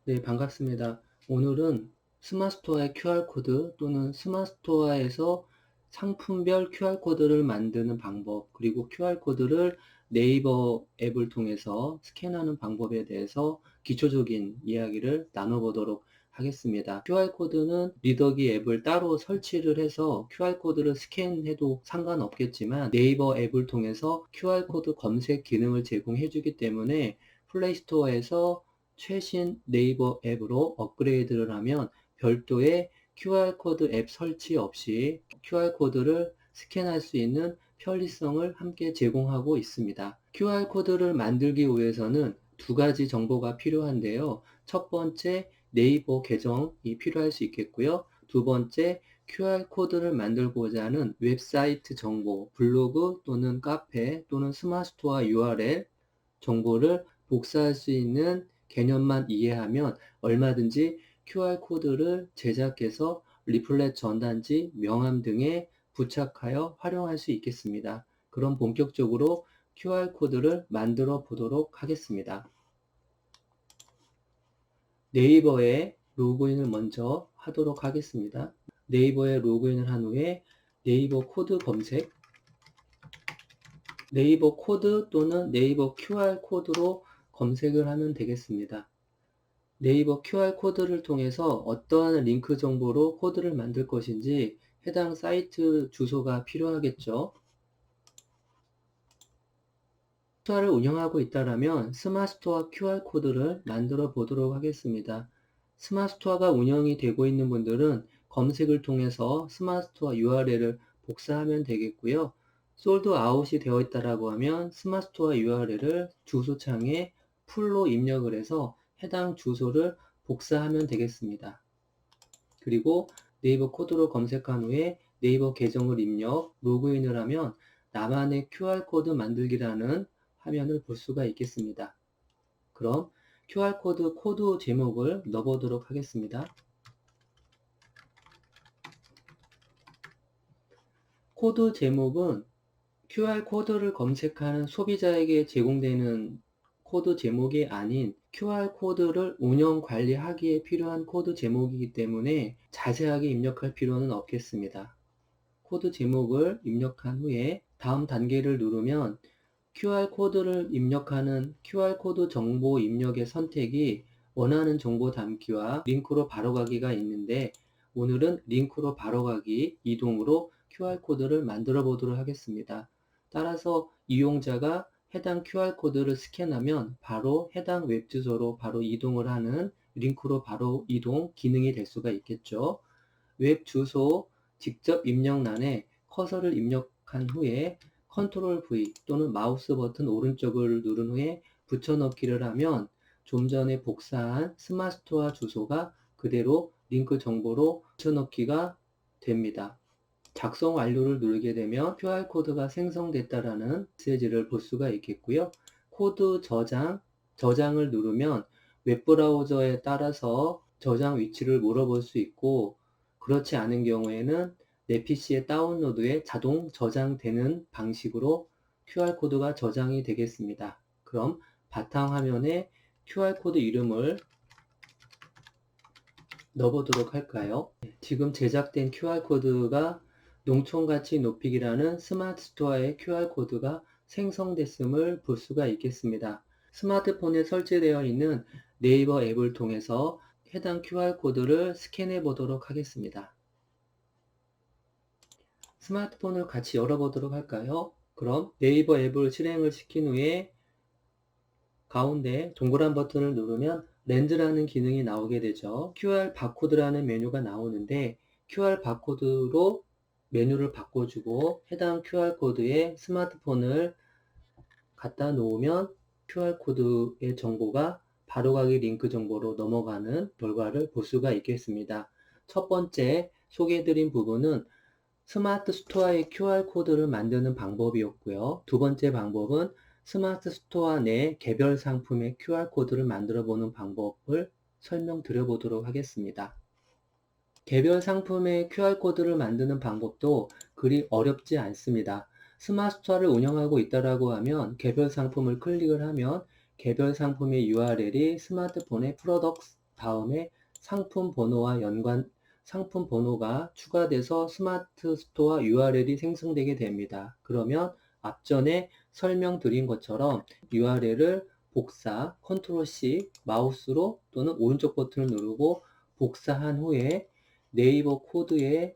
네, 반갑습니다. 오늘은 스마트스토어의 QR코드 또는 스마트스토어에서 상품별 QR코드를 만드는 방법, 그리고 QR코드를 네이버 앱을 통해서 스캔하는 방법에 대해서 기초적인 이야기를 나눠보도록 하겠습니다. QR코드는 리더기 앱을 따로 설치를 해서 QR코드를 스캔해도 상관없겠지만 네이버 앱을 통해서 QR코드 검색 기능을 제공해 주기 때문에 플레이스토어에서 최신 네이버 앱으로 업그레이드를 하면 별도의 QR코드 앱 설치 없이 QR코드를 스캔할 수 있는 편리성을 함께 제공하고 있습니다. QR코드를 만들기 위해서는 두 가지 정보가 필요한데요. 첫 번째, 네이버 계정이 필요할 수 있겠고요. 두 번째, QR코드를 만들고자 하는 웹사이트 정보, 블로그 또는 카페 또는 스마트스토어 URL 정보를 복사할 수 있는 개념만 이해하면 얼마든지 QR코드를 제작해서 리플렛 전단지, 명함 등에 부착하여 활용할 수 있겠습니다. 그럼 본격적으로 QR코드를 만들어 보도록 하겠습니다. 네이버에 로그인을 먼저 하도록 하겠습니다. 네이버에 로그인을 한 후에 네이버 코드 검색, 네이버 코드 또는 네이버 QR코드로 검색을 하면 되겠습니다. 네이버 QR코드를 통해서 어떠한 링크 정보로 코드를 만들 것인지 해당 사이트 주소가 필요하겠죠. 스토어를 운영하고 있다면 스마트스토어 QR코드를 만들어 보도록 하겠습니다. 스마트스토어가 운영이 되고 있는 분들은 검색을 통해서 스마트스토어 URL을 복사하면 되겠고요. 솔드 아웃이 되어 있다고 하면 스마트스토어 URL을 주소창에 풀로 입력을 해서 해당 주소를 복사하면 되겠습니다. 그리고 네이버 코드로 검색한 후에 네이버 계정을 입력, 로그인을 하면 나만의 QR코드 만들기라는 화면을 볼 수가 있겠습니다. 그럼 QR코드 코드 제목을 넣어보도록 하겠습니다. 코드 제목은 QR코드를 검색하는 소비자에게 제공되는 코드 제목이 아닌 QR코드를 운영 관리하기에 필요한 코드 제목이기 때문에 자세하게 입력할 필요는 없겠습니다. 코드 제목을 입력한 후에 다음 단계를 누르면 QR코드를 입력하는 QR코드 정보 입력의 선택이 원하는 정보 담기와 링크로 바로가기가 있는데 오늘은 링크로 바로가기 이동으로 QR코드를 만들어 보도록 하겠습니다. 따라서 이용자가 해당 QR코드를 스캔하면 바로 해당 웹 주소로 바로 이동을 하는 링크로 바로 이동 기능이 될 수가 있겠죠. 웹 주소 직접 입력란에 커서를 입력한 후에 컨트롤 V 또는 마우스 버튼 오른쪽을 누른 후에 붙여넣기를 하면 좀 전에 복사한 스마트스토어 주소가 그대로 링크 정보로 붙여넣기가 됩니다. 작성 완료를 누르게 되면 QR코드가 생성됐다라는 메시지를 볼 수가 있겠고요. 코드 저장을 누르면 웹브라우저에 따라서 저장 위치를 물어볼 수 있고 그렇지 않은 경우에는 내 PC에 다운로드에 자동 저장되는 방식으로 QR코드가 저장이 되겠습니다. 그럼 바탕화면에 QR코드 이름을 넣어보도록 할까요? 지금 제작된 QR코드가 농촌가치 높이기라는 스마트스토어의 QR코드가 생성됐음을 볼 수가 있겠습니다. 스마트폰에 설치되어 있는 네이버 앱을 통해서 해당 QR코드를 스캔해 보도록 하겠습니다. 스마트폰을 같이 열어보도록 할까요? 그럼 네이버 앱을 실행을 시킨 후에 가운데 동그란 버튼을 누르면 렌즈라는 기능이 나오게 되죠. QR 바코드라는 메뉴가 나오는데 QR 바코드로 메뉴를 바꿔주고 해당 QR코드에 스마트폰을 갖다 놓으면 QR코드의 정보가 바로가기 링크 정보로 넘어가는 결과를 볼 수가 있겠습니다. 첫 번째 소개해드린 부분은 스마트 스토어의 QR코드를 만드는 방법이었고요. 두 번째 방법은 스마트 스토어 내 개별 상품의 QR코드를 만들어 보는 방법을 설명드려 보도록 하겠습니다. 개별 상품의 QR코드를 만드는 방법도 그리 어렵지 않습니다. 스마트 스토어를 운영하고 있다고 하면 개별 상품을 클릭을 하면 개별 상품의 URL이 스마트폰의 프로덕트 다음에 상품 번호와 상품 번호가 추가돼서 스마트 스토어 URL이 생성되게 됩니다. 그러면 앞전에 설명드린 것처럼 URL을 복사, 컨트롤 C, 마우스로 또는 오른쪽 버튼을 누르고 복사한 후에 네이버 코드에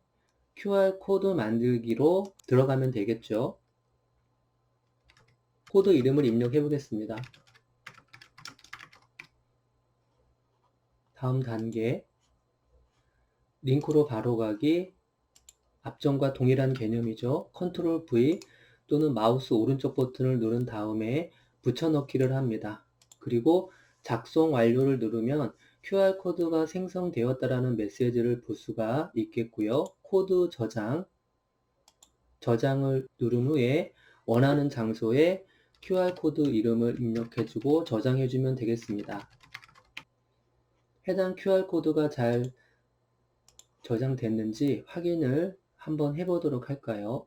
QR코드 만들기로 들어가면 되겠죠. 코드 이름을 입력해 보겠습니다. 다음 단계, 링크로 바로 가기, 앞전과 동일한 개념이죠. 컨트롤 V 또는 마우스 오른쪽 버튼을 누른 다음에 붙여넣기를 합니다. 그리고 작성 완료를 누르면 QR코드가 생성되었다라는 메시지를 볼 수가 있겠고요. 코드 저장을 누른 후에 원하는 장소에 QR코드 이름을 입력해주고 저장해주면 되겠습니다. 해당 QR코드가 잘 저장됐는지 확인을 한번 해보도록 할까요?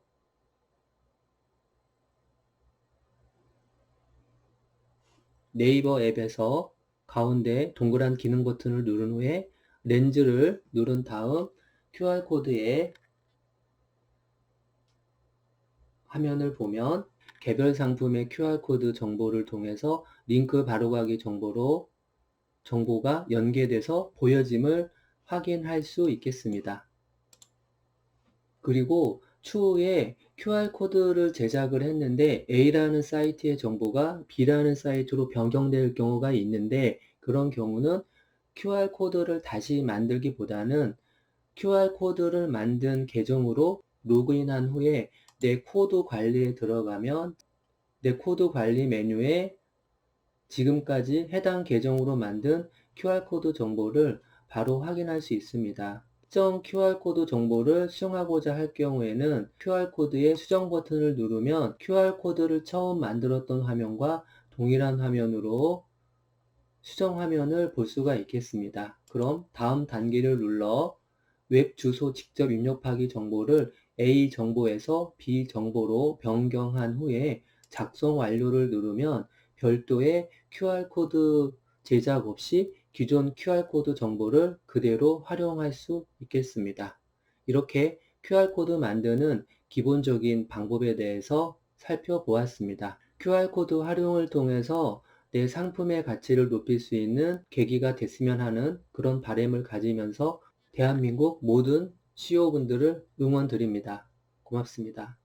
네이버 앱에서 가운데 동그란 기능 버튼을 누른 후에 렌즈를 누른 다음 QR코드에 화면을 보면 개별 상품의 QR코드 정보를 통해서 링크 바로가기 정보가 연계돼서 보여짐을 확인할 수 있겠습니다. 그리고 추후에 QR코드를 제작을 했는데 A라는 사이트의 정보가 B라는 사이트로 변경될 경우가 있는데 그런 경우는 QR코드를 다시 만들기보다는 QR코드를 만든 계정으로 로그인한 후에 내 코드 관리에 들어가면 내 코드 관리 메뉴에 지금까지 해당 계정으로 만든 QR코드 정보를 바로 확인할 수 있습니다. 특정 QR코드 정보를 수정하고자 할 경우에는 QR코드의 수정 버튼을 누르면 QR코드를 처음 만들었던 화면과 동일한 화면으로 수정 화면을 볼 수가 있겠습니다. 그럼 다음 단계를 눌러 웹 주소 직접 입력하기 정보를 A 정보에서 B 정보로 변경한 후에 작성 완료를 누르면 별도의 QR코드 제작 없이 기존 QR코드 정보를 그대로 활용할 수 있겠습니다. 이렇게 QR코드 만드는 기본적인 방법에 대해서 살펴보았습니다. QR코드 활용을 통해서 내 상품의 가치를 높일 수 있는 계기가 됐으면 하는 그런 바람을 가지면서 대한민국 모든 CEO분들을 응원드립니다. 고맙습니다.